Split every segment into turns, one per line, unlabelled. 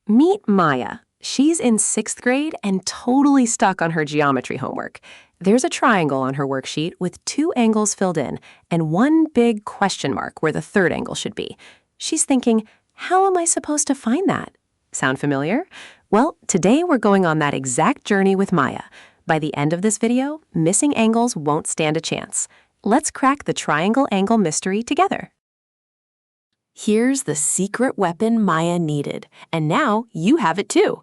Meet Maya. She's in 6th grade and totally stuck on her geometry homework. There's a triangle on her worksheet with 2 angles filled in and one big question mark where the 3rd angle should be. She's thinking, how am I supposed to find that? Sound familiar? Well, today we're going on that exact journey with Maya. By the end of this video, missing angles won't stand a chance. Let's crack the triangle angle mystery together. Here's the secret weapon Maya needed, and now you have it too.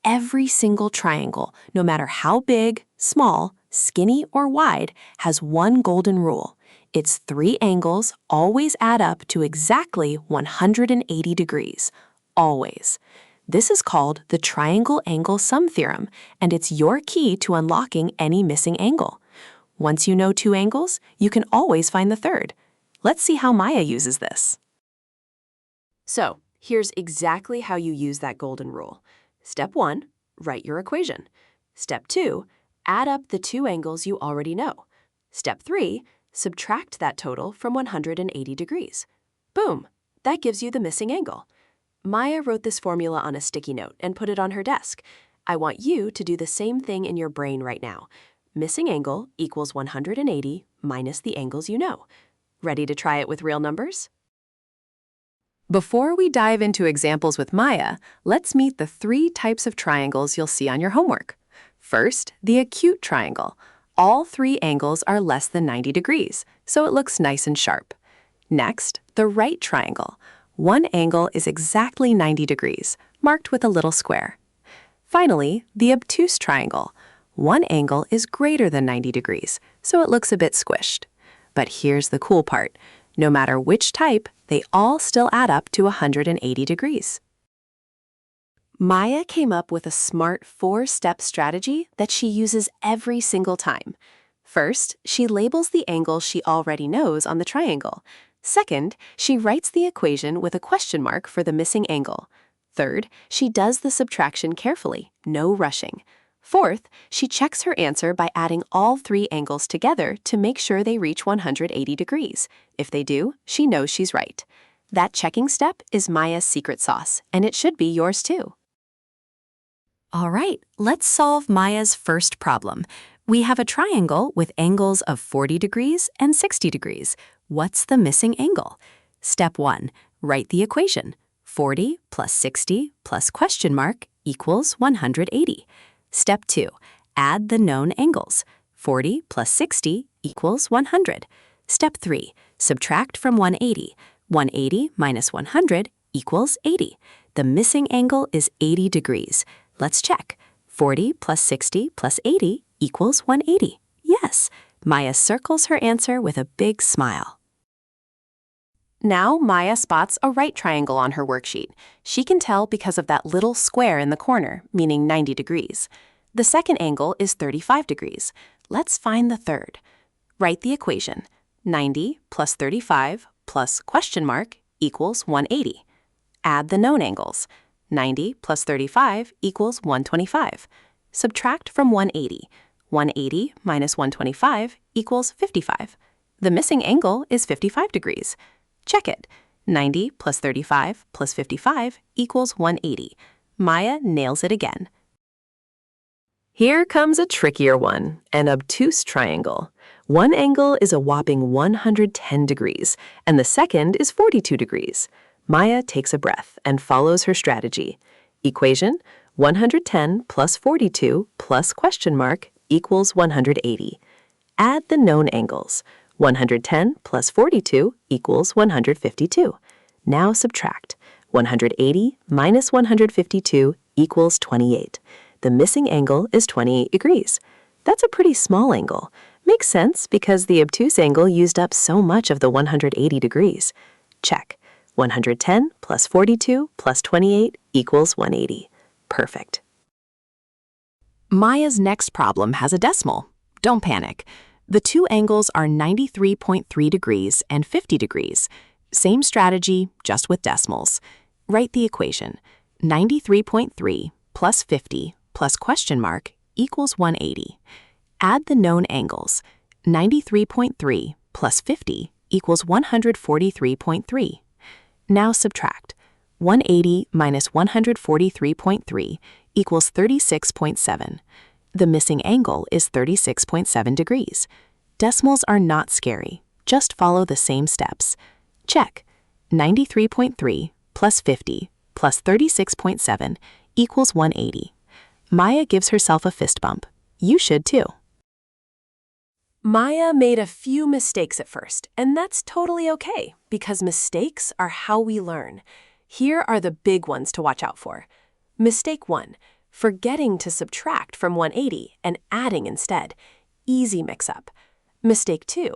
Every single triangle, no matter how big, small, skinny, or wide, has one golden rule. Its 3 angles always add up to exactly 180 degrees. Always. This is called the triangle angle sum theorem, and it's your key to unlocking any missing angle. Once you know 2 angles, you can always find the 3rd. Let's see how Maya uses this. So, here's exactly how you use that golden rule. Step 1, write your equation. Step 2, add up the 2 angles you already know. Step 3, subtract that total from 180 degrees. Boom! That gives you the missing angle. Maya wrote this formula on a sticky note and put it on her desk. I want you to do the same thing in your brain right now. Missing angle equals 180 minus the angles you know. Ready to try it with real numbers? Before we dive into examples with Maya, let's meet the 3 types of triangles you'll see on your homework. First, the acute triangle. All 3 angles are less than 90 degrees, so it looks nice and sharp. Next, the right triangle. One angle is exactly 90 degrees, marked with a little square. Finally, the obtuse triangle. One angle is greater than 90 degrees, so it looks a bit squished. But here's the cool part. No matter which type, they all still add up to 180 degrees. Maya came up with a smart 4-step strategy that she uses every single time. First, she labels the angles she already knows on the triangle. Second, she writes the equation with a question mark for the missing angle. Third, she does the subtraction carefully, no rushing. Fourth, she checks her answer by adding all 3 angles together to make sure they reach 180 degrees. If they do, she knows she's right. That checking step is Maya's secret sauce, and it should be yours too. All right, let's solve Maya's first problem. We have a triangle with angles of 40 degrees and 60 degrees. What's the missing angle? Step 1, write the equation. 40 plus 60 plus question mark equals 180. Step 2, add the known angles. 40 plus 60 equals 100. Step 3, subtract from 180. 180 minus 100 equals 80. The missing angle is 80 degrees. Let's check. 40 plus 60 plus 80 equals 180. Yes, Maya circles her answer with a big smile. Now Maya spots a right triangle on her worksheet. She can tell because of that little square in the corner, meaning 90 degrees. The second angle is 35 degrees. Let's find the 3rd. Write the equation. 90 plus 35 plus question mark equals 180. Add the known angles. 90 plus 35 equals 125. Subtract from 180. 180 minus 125 equals 55. The missing angle is 55 degrees. Check it. 90 plus 35 plus 55 equals 180. Maya nails it again. Here comes a trickier one, an obtuse triangle. One angle is a whopping 110 degrees, and the second is 42 degrees. Maya takes a breath and follows her strategy. Equation, 110 plus 42 plus question mark equals 180. Add the known angles. 110 plus 42 equals 152. Now subtract. 180 minus 152 equals 28. The missing angle is 28 degrees. That's a pretty small angle. Makes sense because the obtuse angle used up so much of the 180 degrees. Check. 110 plus 42 plus 28 equals 180. Perfect. Maya's next problem has a decimal. Don't panic. The 2 angles are 93.3 degrees and 50 degrees. Same strategy, just with decimals. Write the equation. 93.3 plus 50 plus question mark equals 180. Add the known angles. 93.3 plus 50 equals 143.3. Now subtract. 180 minus 143.3 equals 36.7. The missing angle is 36.7 degrees. Decimals are not scary. Just follow the same steps. Check. 93.3 plus 50 plus 36.7 equals 180. Maya gives herself a fist bump. You should too. Maya made a few mistakes at first, and that's totally okay, because mistakes are how we learn. Here are the big ones to watch out for. Mistake 1, forgetting to subtract from 180 and adding instead. Easy mix-up. Mistake 2,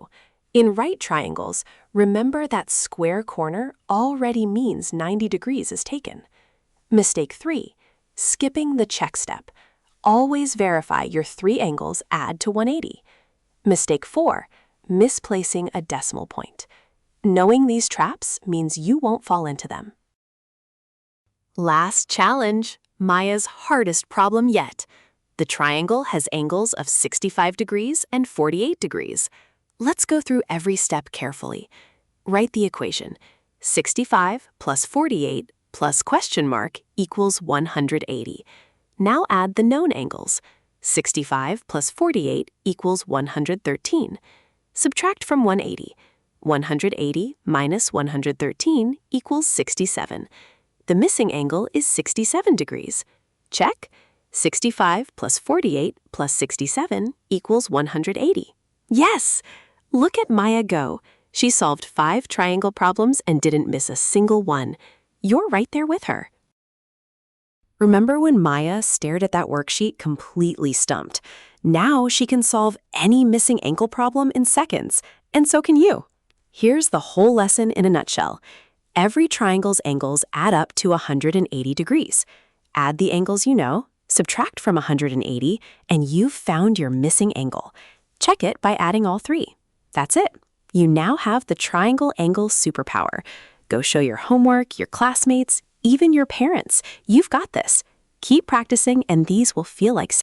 in right triangles, remember that square corner already means 90 degrees is taken. Mistake 3, skipping the check step. Always verify your 3 angles add to 180. Mistake 4, misplacing a decimal point. Knowing these traps means you won't fall into them. Last challenge, Maya's hardest problem yet. The triangle has angles of 65 degrees and 48 degrees. Let's go through every step carefully. Write the equation. 65 plus 48 plus question mark equals 180. Now add the known angles. 65 plus 48 equals 113. Subtract from 180. 180 minus 113 equals 67. The missing angle is 67 degrees. Check. 65 plus 48 plus 67 equals 180. Yes! Look at Maya go. She solved 5 triangle problems and didn't miss a single one. You're right there with her. Remember when Maya stared at that worksheet completely stumped? Now she can solve any missing ankle problem in seconds, and so can you. Here's the whole lesson in a nutshell. Every triangle's angles add up to 180 degrees. Add the angles you know, subtract from 180, and you've found your missing angle. Check it by adding all 3. That's it. You now have the triangle angle superpower. Go show your homework, your classmates, even your parents. You've got this. Keep practicing, and these will feel like